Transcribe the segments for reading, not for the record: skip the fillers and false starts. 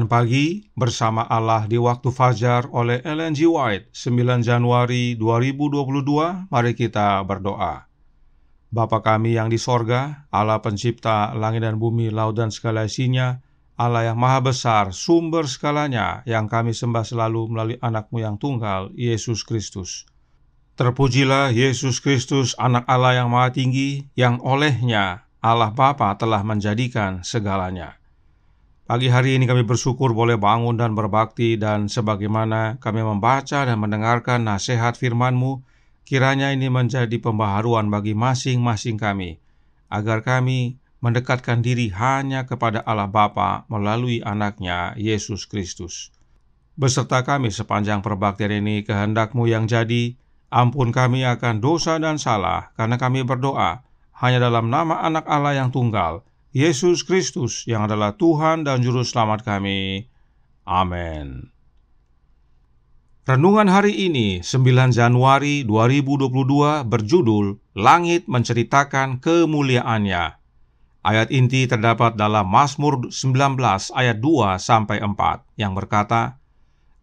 Pagi bersama Allah di waktu fajar oleh Ellen G. White, 9 Januari 2022. Mari kita berdoa. Bapa kami yang di sorga, Allah pencipta langit dan bumi, laut dan segala isinya, Allah yang maha besar, sumber segalanya, yang kami sembah selalu melalui anak-Mu yang tunggal, Yesus Kristus. Terpujilah Yesus Kristus, anak Allah yang maha tinggi, yang olehnya Allah Bapa telah menjadikan segalanya. Pagi hari ini kami bersyukur boleh bangun dan berbakti, dan sebagaimana kami membaca dan mendengarkan nasihat firman-Mu, kiranya ini menjadi pembaharuan bagi masing-masing kami, agar kami mendekatkan diri hanya kepada Allah Bapa melalui anaknya Yesus Kristus. Beserta kami sepanjang perbaktian ini, kehendak-Mu yang jadi, ampun kami akan dosa dan salah, karena kami berdoa hanya dalam nama anak Allah yang tunggal, Yesus Kristus, yang adalah Tuhan dan Juru Selamat kami. Amin. Renungan hari ini, 9 Januari 2022, berjudul Langit Menceritakan Kemuliaannya. Ayat inti terdapat dalam Mazmur 19 ayat 2-4 yang berkata,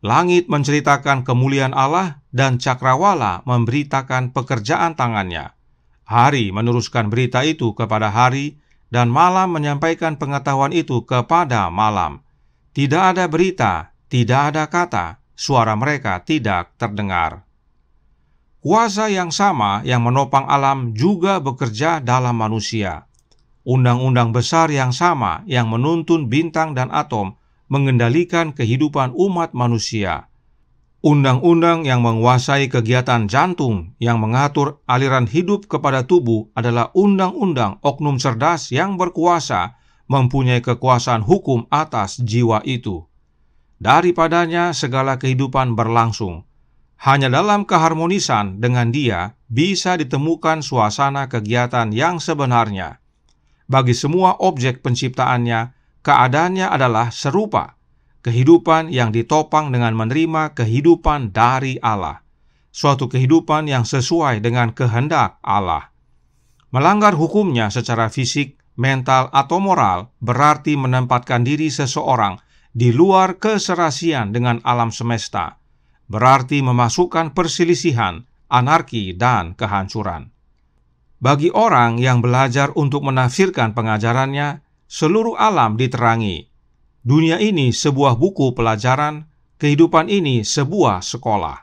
Langit menceritakan kemuliaan Allah dan cakrawala memberitakan pekerjaan tangannya. Hari meneruskan berita itu kepada hari, dan malam menyampaikan pengetahuan itu kepada malam. Tidak ada berita, tidak ada kata, suara mereka tidak terdengar. Kuasa yang sama yang menopang alam juga bekerja dalam manusia. Undang-undang besar yang sama yang menuntun bintang dan atom mengendalikan kehidupan umat manusia. Undang-undang yang menguasai kegiatan jantung yang mengatur aliran hidup kepada tubuh adalah undang-undang oknum cerdas yang berkuasa mempunyai kekuasaan hukum atas jiwa itu. Daripadanya segala kehidupan berlangsung. Hanya dalam keharmonisan dengan Dia bisa ditemukan suasana kegiatan yang sebenarnya. Bagi semua objek penciptaannya, keadaannya adalah serupa. Kehidupan yang ditopang dengan menerima kehidupan dari Allah. Suatu kehidupan yang sesuai dengan kehendak Allah. Melanggar hukumnya secara fisik, mental, atau moral berarti menempatkan diri seseorang di luar keserasian dengan alam semesta. Berarti memasukkan perselisihan, anarki, dan kehancuran. Bagi orang yang belajar untuk menafsirkan pengajarannya, seluruh alam diterangi. Dunia ini sebuah buku pelajaran, kehidupan ini sebuah sekolah.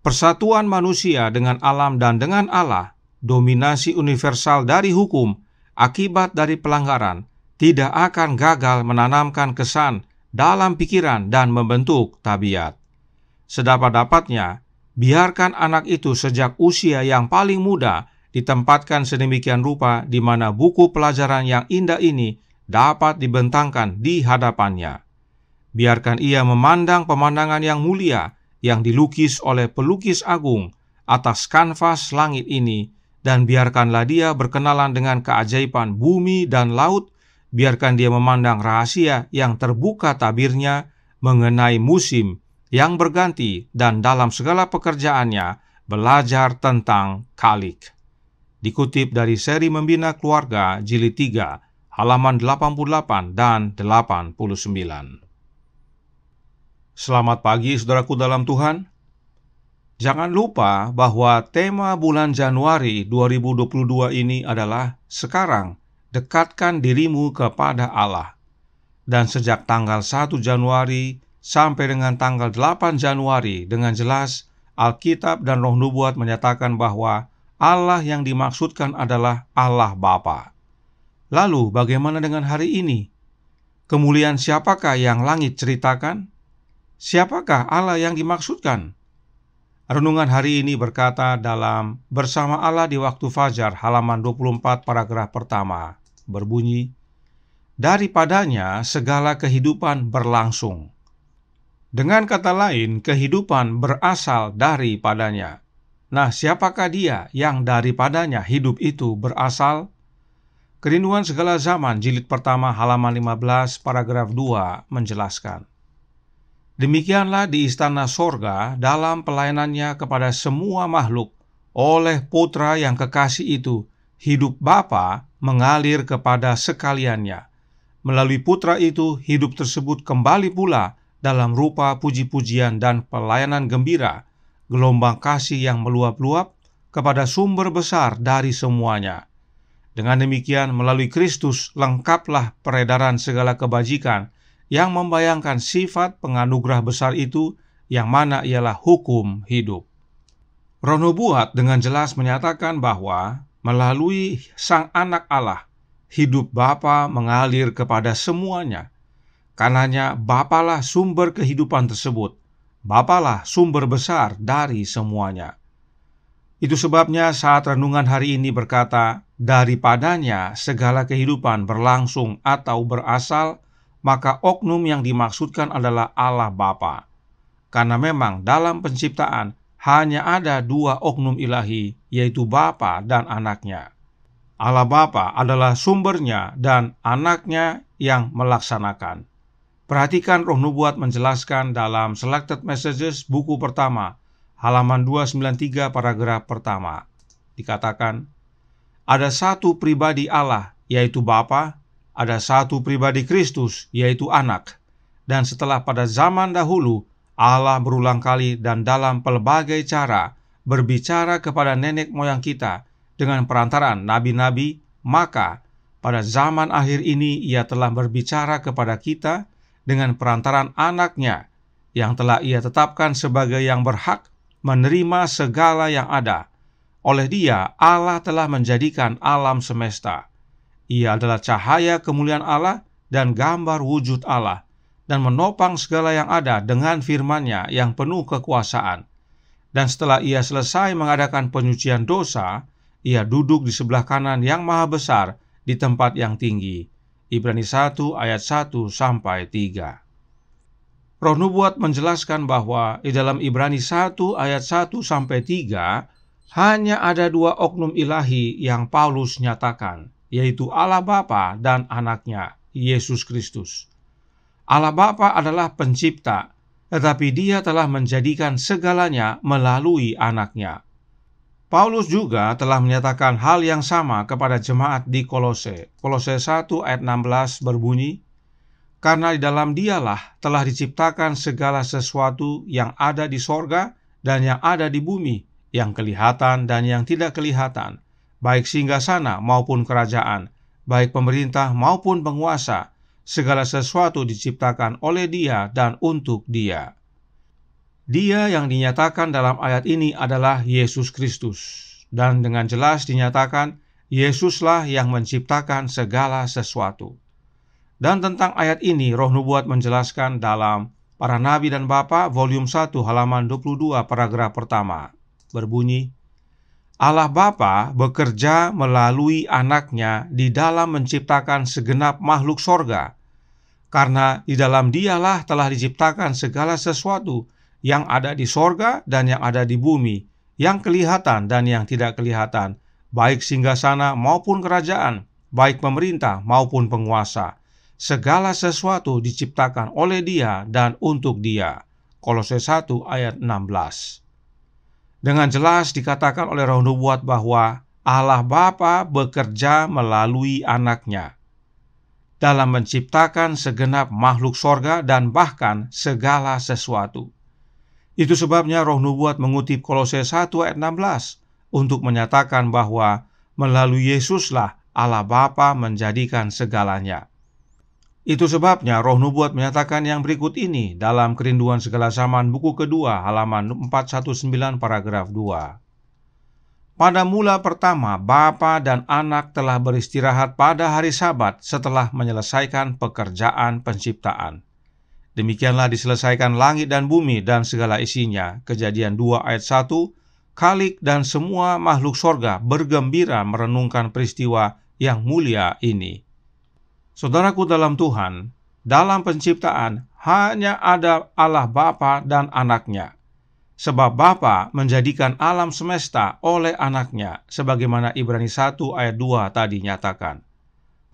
Persatuan manusia dengan alam dan dengan Allah, dominasi universal dari hukum, akibat dari pelanggaran, tidak akan gagal menanamkan kesan dalam pikiran dan membentuk tabiat. Sedapat-dapatnya, biarkan anak itu sejak usia yang paling muda ditempatkan sedemikian rupa di mana buku pelajaran yang indah ini dapat dibentangkan di hadapannya. Biarkan ia memandang pemandangan yang mulia yang dilukis oleh pelukis agung atas kanvas langit ini, dan biarkanlah dia berkenalan dengan keajaiban bumi dan laut. Biarkan dia memandang rahasia yang terbuka tabirnya mengenai musim yang berganti, dan dalam segala pekerjaannya belajar tentang Khalik. Dikutip dari seri Membina Keluarga Jilid 3, halaman 88 dan 89. Selamat pagi saudaraku dalam Tuhan. Jangan lupa bahwa tema bulan Januari 2022 ini adalah sekarang dekatkan dirimu kepada Allah. Dan sejak tanggal 1 Januari sampai dengan tanggal 8 Januari dengan jelas Alkitab dan Roh Nubuat menyatakan bahwa Allah yang dimaksudkan adalah Allah Bapa. Lalu bagaimana dengan hari ini? Kemuliaan siapakah yang langit ceritakan? Siapakah Allah yang dimaksudkan? Renungan hari ini berkata dalam Bersama Allah di Waktu Fajar halaman 24 paragraf pertama, berbunyi, Daripadanya segala kehidupan berlangsung. Dengan kata lain, kehidupan berasal daripadanya. Nah, siapakah Dia yang daripadanya hidup itu berasal? Kerinduan Segala Zaman jilid pertama halaman 15 paragraf 2 menjelaskan. Demikianlah di istana sorga dalam pelayanannya kepada semua makhluk oleh Putra yang kekasih itu, hidup Bapa mengalir kepada sekaliannya. melalui putra itu hidup tersebut kembali pula dalam rupa puji-pujian dan pelayanan gembira, gelombang kasih yang meluap-luap kepada sumber besar dari semuanya. Dengan demikian, melalui Kristus lengkaplah peredaran segala kebajikan yang membayangkan sifat penganugerah besar itu, yang mana ialah hukum hidup. Roh nubuat dengan jelas menyatakan bahwa melalui Sang Anak Allah, hidup Bapa mengalir kepada semuanya. Karenanya Bapalah sumber kehidupan tersebut. Bapalah sumber besar dari semuanya. Itu sebabnya saat renungan hari ini berkata, daripadanya segala kehidupan berlangsung atau berasal, maka oknum yang dimaksudkan adalah Allah Bapa. Karena memang dalam penciptaan hanya ada dua oknum ilahi, yaitu Bapa dan Anaknya. Allah Bapa adalah sumbernya dan Anaknya yang melaksanakan. Perhatikan Roh Nubuat menjelaskan dalam Selected Messages buku pertama, halaman 293 paragraf pertama. Dikatakan, ada satu pribadi Allah, yaitu Bapa, ada satu pribadi Kristus, yaitu Anak. Dan setelah pada zaman dahulu, Allah berulang kali dan dalam pelbagai cara berbicara kepada nenek moyang kita dengan perantaraan nabi-nabi, maka pada zaman akhir ini Ia telah berbicara kepada kita dengan perantaraan Anaknya, yang telah Ia tetapkan sebagai yang berhak menerima segala yang ada. Oleh Dia, Allah telah menjadikan alam semesta. Ia adalah cahaya kemuliaan Allah dan gambar wujud Allah, dan menopang segala yang ada dengan firman-Nya yang penuh kekuasaan. Dan setelah Ia selesai mengadakan penyucian dosa, Ia duduk di sebelah kanan yang maha besar di tempat yang tinggi. Ibrani 1 ayat 1-3. Roh Nubuat menjelaskan bahwa di dalam Ibrani 1 ayat 1-3 hanya ada dua oknum ilahi yang Paulus nyatakan, yaitu Allah Bapa dan Anaknya, Yesus Kristus. Allah Bapa adalah pencipta, tetapi Dia telah menjadikan segalanya melalui Anaknya. Paulus juga telah menyatakan hal yang sama kepada jemaat di Kolose. Kolose 1 ayat 16 berbunyi, karena di dalam Dialah telah diciptakan segala sesuatu yang ada di sorga dan yang ada di bumi, yang kelihatan dan yang tidak kelihatan, baik singgasana maupun kerajaan, baik pemerintah maupun penguasa. Segala sesuatu diciptakan oleh Dia dan untuk Dia. Dia yang dinyatakan dalam ayat ini adalah Yesus Kristus, dan dengan jelas dinyatakan Yesuslah yang menciptakan segala sesuatu. Dan tentang ayat ini Roh Nubuat menjelaskan dalam Para Nabi dan Bapa volume 1 halaman 22 paragraf pertama. Berbunyi, Allah Bapa bekerja melalui Anaknya di dalam menciptakan segenap makhluk sorga, karena di dalam Dialah telah diciptakan segala sesuatu yang ada di sorga dan yang ada di bumi, yang kelihatan dan yang tidak kelihatan, baik singgasana maupun kerajaan, baik pemerintah maupun penguasa. Segala sesuatu diciptakan oleh Dia dan untuk Dia. Kolose 1 ayat 16. Dengan jelas dikatakan oleh Roh Nubuat bahwa Allah Bapa bekerja melalui Anaknya dalam menciptakan segenap makhluk sorga dan bahkan segala sesuatu. Itu sebabnya Roh Nubuat mengutip Kolose 1 ayat 16 untuk menyatakan bahwa melalui Yesuslah Allah Bapa menjadikan segalanya. Itu sebabnya Roh Nubuat menyatakan yang berikut ini dalam Kerinduan Segala Zaman buku kedua halaman 419 paragraf 2. Pada mula pertama Bapa dan Anak telah beristirahat pada hari Sabat setelah menyelesaikan pekerjaan penciptaan. Demikianlah diselesaikan langit dan bumi dan segala isinya. Kejadian 2 ayat 1, Khalik dan semua makhluk sorga bergembira merenungkan peristiwa yang mulia ini. Saudaraku dalam Tuhan, dalam penciptaan hanya ada Allah Bapa dan Anaknya. Sebab Bapa menjadikan alam semesta oleh Anaknya, sebagaimana Ibrani 1 ayat 2 tadi nyatakan.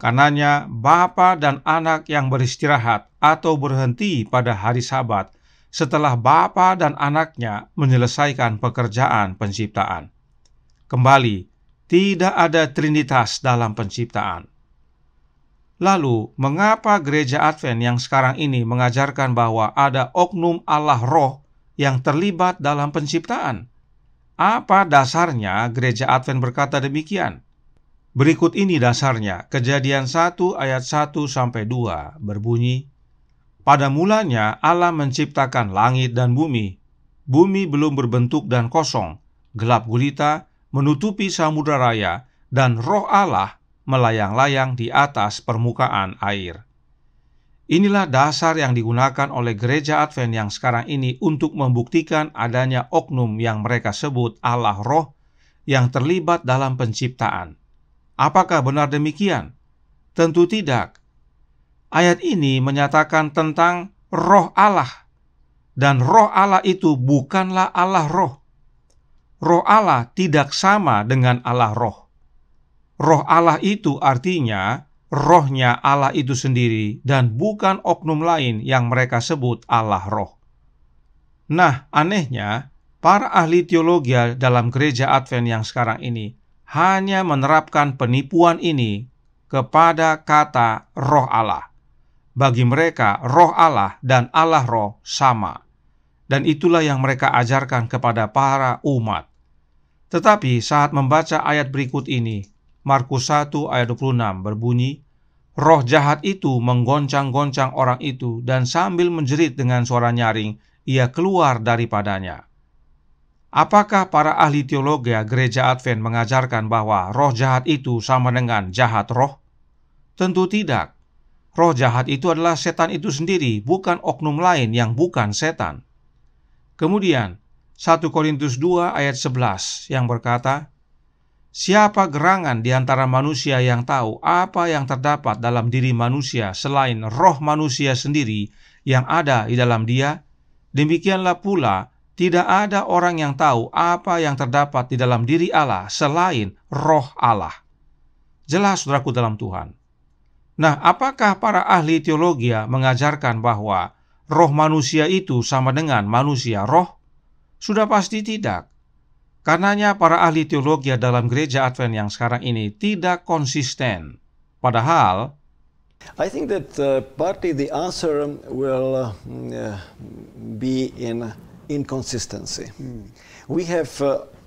Karenanya Bapa dan Anak yang beristirahat atau berhenti pada hari Sabat setelah Bapa dan Anaknya menyelesaikan pekerjaan penciptaan. Kembali, tidak ada trinitas dalam penciptaan. Lalu, mengapa gereja Advent yang sekarang ini mengajarkan bahwa ada oknum Allah Roh yang terlibat dalam penciptaan? Apa dasarnya gereja Advent berkata demikian? Berikut ini dasarnya. Kejadian 1 ayat 1-2 berbunyi, "Pada mulanya Allah menciptakan langit dan bumi. Bumi belum berbentuk dan kosong, gelap gulita menutupi samudra raya, dan Roh Allah melayang-layang di atas permukaan air." Inilah dasar yang digunakan oleh gereja Advent yang sekarang ini untuk membuktikan adanya oknum yang mereka sebut Allah Roh yang terlibat dalam penciptaan. Apakah benar demikian? Tentu tidak. Ayat ini menyatakan tentang Roh Allah, dan Roh Allah itu bukanlah Allah Roh. Roh Allah tidak sama dengan Allah Roh. Roh Allah itu artinya rohnya Allah itu sendiri dan bukan oknum lain yang mereka sebut Allah Roh. Nah, anehnya, para ahli teologi dalam gereja Advent yang sekarang ini hanya menerapkan penipuan ini kepada kata Roh Allah. Bagi mereka, Roh Allah dan Allah Roh sama. Dan itulah yang mereka ajarkan kepada para umat. Tetapi saat membaca ayat berikut ini, Markus 1 ayat 26 berbunyi, "Roh jahat itu menggoncang-goncang orang itu, dan sambil menjerit dengan suara nyaring, ia keluar daripadanya." Apakah para ahli teologi gereja Advent mengajarkan bahwa roh jahat itu sama dengan jahat roh? Tentu tidak. Roh jahat itu adalah setan itu sendiri, bukan oknum lain yang bukan setan. Kemudian, 1 Korintus 2 ayat 11 yang berkata, "Siapa gerangan di antara manusia yang tahu apa yang terdapat dalam diri manusia selain roh manusia sendiri yang ada di dalam dia? Demikianlah pula, tidak ada orang yang tahu apa yang terdapat di dalam diri Allah selain roh Allah." Jelas, saudaraku dalam Tuhan. Nah, apakah para ahli teologi mengajarkan bahwa roh manusia itu sama dengan manusia roh? Sudah pasti tidak. Karenanya para ahli teologi dalam gereja Advent yang sekarang ini tidak konsisten. Padahal, I think that partly the answer will be in inconsistency. We have,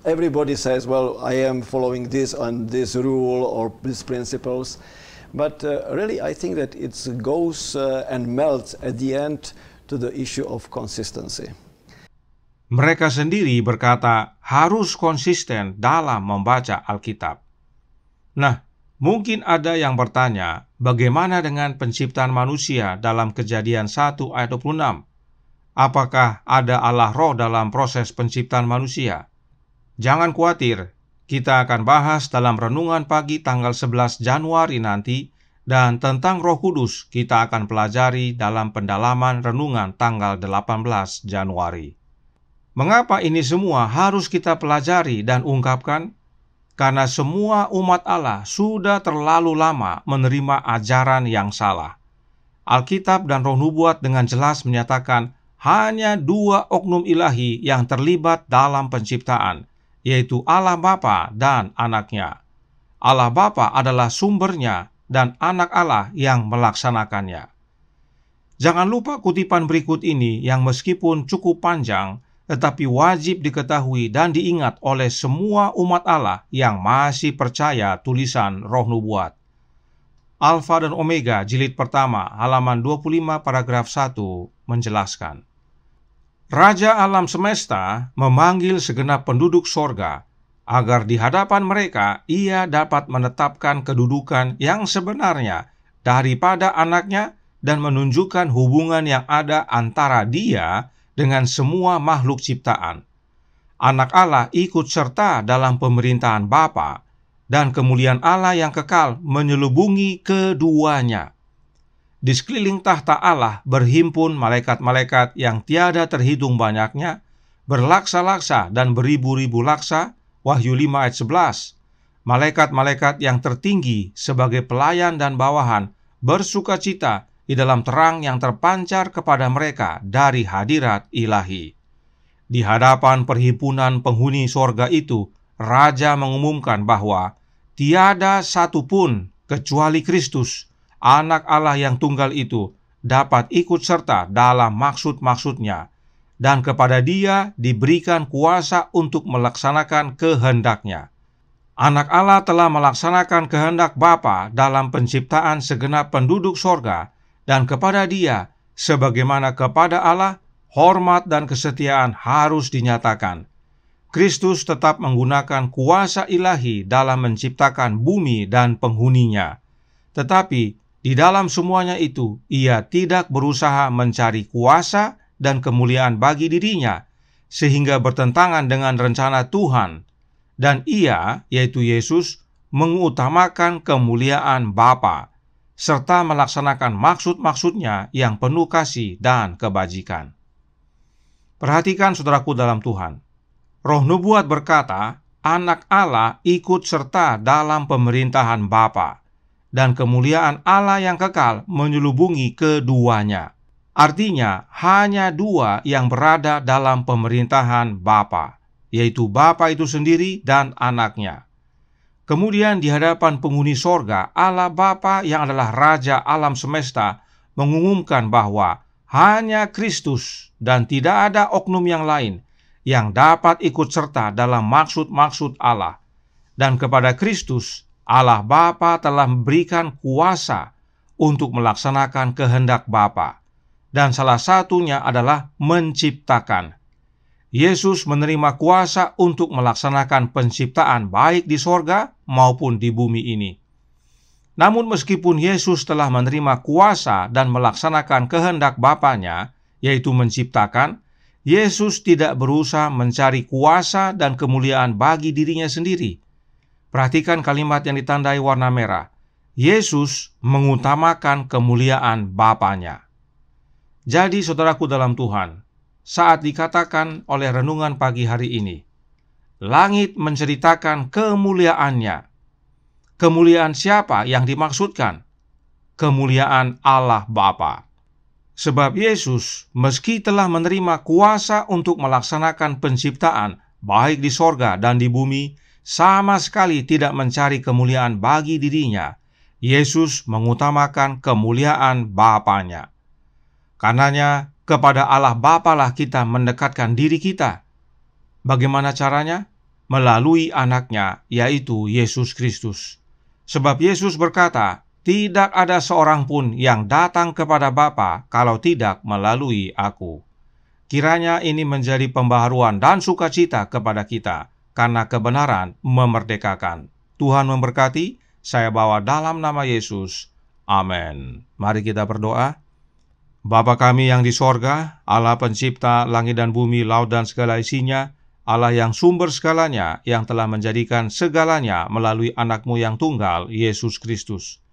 everybody says, well, I am following this and this rule or these principles. But really I think that it goes and melts at the end to the issue of consistency. mereka sendiri berkata harus konsisten dalam membaca Alkitab. Nah, mungkin ada yang bertanya, bagaimana dengan penciptaan manusia dalam Kejadian 1 ayat 26? Apakah ada Allah Roh dalam proses penciptaan manusia? Jangan khawatir, kita akan bahas dalam renungan pagi tanggal 11 Januari nanti, dan tentang Roh Kudus kita akan pelajari dalam pendalaman renungan tanggal 18 Januari. Mengapa ini semua harus kita pelajari dan ungkapkan? Karena semua umat Allah sudah terlalu lama menerima ajaran yang salah. Alkitab dan Roh Nubuat dengan jelas menyatakan hanya dua oknum ilahi yang terlibat dalam penciptaan, yaitu Allah Bapa dan Anaknya. Allah Bapa adalah sumbernya dan Anak Allah yang melaksanakannya. Jangan lupa kutipan berikut ini yang meskipun cukup panjang, tetapi wajib diketahui dan diingat oleh semua umat Allah yang masih percaya tulisan Roh Nubuat. Alfa dan Omega jilid pertama halaman 25 paragraf 1 menjelaskan, Raja alam semesta memanggil segenap penduduk sorga agar di hadapan mereka ia dapat menetapkan kedudukan yang sebenarnya daripada Anaknya dan menunjukkan hubungan yang ada antara Dia dengan semua makhluk ciptaan. Anak Allah ikut serta dalam pemerintahan Bapa, dan kemuliaan Allah yang kekal menyelubungi keduanya. Di sekeliling tahta Allah berhimpun malaikat-malaikat yang tiada terhitung banyaknya, berlaksa-laksa dan beribu-ribu laksa, Wahyu 5 ayat 11. Malaikat-malaikat yang tertinggi sebagai pelayan dan bawahan bersukacita di dalam terang yang terpancar kepada mereka dari hadirat ilahi. Di hadapan perhimpunan penghuni sorga itu, Raja mengumumkan bahwa tiada satu pun kecuali Kristus Anak Allah yang tunggal itu dapat ikut serta dalam maksud-maksudnya, dan kepada Dia diberikan kuasa untuk melaksanakan kehendak-Nya. Anak Allah telah melaksanakan kehendak Bapa dalam penciptaan segenap penduduk sorga, dan kepada Dia, sebagaimana kepada Allah, hormat dan kesetiaan harus dinyatakan. Kristus tetap menggunakan kuasa ilahi dalam menciptakan bumi dan penghuninya. Tetapi di dalam semuanya itu, Ia tidak berusaha mencari kuasa dan kemuliaan bagi dirinya, sehingga bertentangan dengan rencana Tuhan. Dan Ia, yaitu Yesus, mengutamakan kemuliaan Bapa, serta melaksanakan maksud-maksudnya yang penuh kasih dan kebajikan. Perhatikan saudaraku dalam Tuhan. Roh nubuat berkata, anak Allah ikut serta dalam pemerintahan Bapa, dan kemuliaan Allah yang kekal menyelubungi keduanya. Artinya, hanya dua yang berada dalam pemerintahan Bapa, yaitu Bapa itu sendiri dan anaknya. Kemudian di hadapan penghuni sorga, Allah Bapa yang adalah Raja alam semesta mengumumkan bahwa hanya Kristus dan tidak ada oknum yang lain yang dapat ikut serta dalam maksud-maksud Allah. Dan kepada Kristus, Allah Bapa telah memberikan kuasa untuk melaksanakan kehendak Bapa, dan salah satunya adalah menciptakan. Yesus menerima kuasa untuk melaksanakan penciptaan baik di sorga maupun di bumi ini. Namun meskipun Yesus telah menerima kuasa dan melaksanakan kehendak Bapanya, yaitu menciptakan, Yesus tidak berusaha mencari kuasa dan kemuliaan bagi dirinya sendiri. Perhatikan kalimat yang ditandai warna merah. Yesus mengutamakan kemuliaan Bapanya. Jadi saudaraku dalam Tuhan, saat dikatakan oleh renungan pagi hari ini, langit menceritakan kemuliaannya. Kemuliaan siapa yang dimaksudkan? Kemuliaan Allah Bapa. Sebab Yesus, meski telah menerima kuasa untuk melaksanakan penciptaan, baik di sorga dan di bumi, sama sekali tidak mencari kemuliaan bagi dirinya. Yesus mengutamakan kemuliaan Bapanya. Karenanya, kepada Allah Bapa lah kita mendekatkan diri kita. Bagaimana caranya? Melalui anaknya, yaitu Yesus Kristus. Sebab Yesus berkata, tidak ada seorang pun yang datang kepada Bapa kalau tidak melalui aku. Kiranya ini menjadi pembaharuan dan sukacita kepada kita, karena kebenaran memerdekakan. Tuhan memberkati, saya bawa dalam nama Yesus. Amin. Mari kita berdoa. Bapa kami yang di sorga, Allah pencipta langit dan bumi, laut dan segala isinya, Allah yang sumber segalanya, yang telah menjadikan segalanya melalui anak-Mu yang tunggal, Yesus Kristus.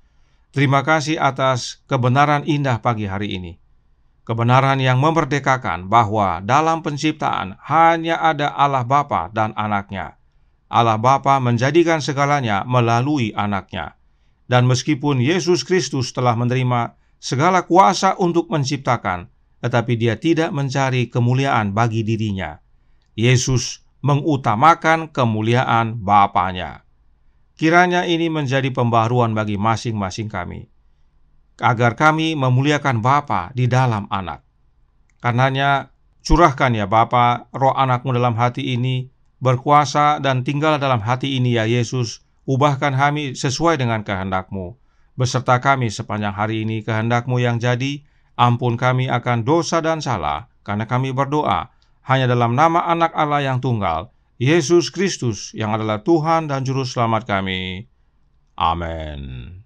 Terima kasih atas kebenaran indah pagi hari ini. Kebenaran yang memerdekakan bahwa dalam penciptaan hanya ada Allah Bapa dan anaknya. Allah Bapa menjadikan segalanya melalui anaknya. Dan meskipun Yesus Kristus telah menerima segala kuasa untuk menciptakan, tetapi Dia tidak mencari kemuliaan bagi dirinya. Yesus mengutamakan kemuliaan Bapanya. Kiranya ini menjadi pembaharuan bagi masing-masing kami, agar kami memuliakan Bapa di dalam anak. Karenanya, curahkan ya Bapa, roh anak-Mu dalam hati ini, berkuasa dan tinggal dalam hati ini ya Yesus. Ubahkan kami sesuai dengan kehendak-Mu. Beserta kami sepanjang hari ini kehendak-Mu yang jadi. Ampun kami akan dosa dan salah, karena kami berdoa hanya dalam nama anak Allah yang tunggal, Yesus Kristus, yang adalah Tuhan dan Juru Selamat kami. Amin.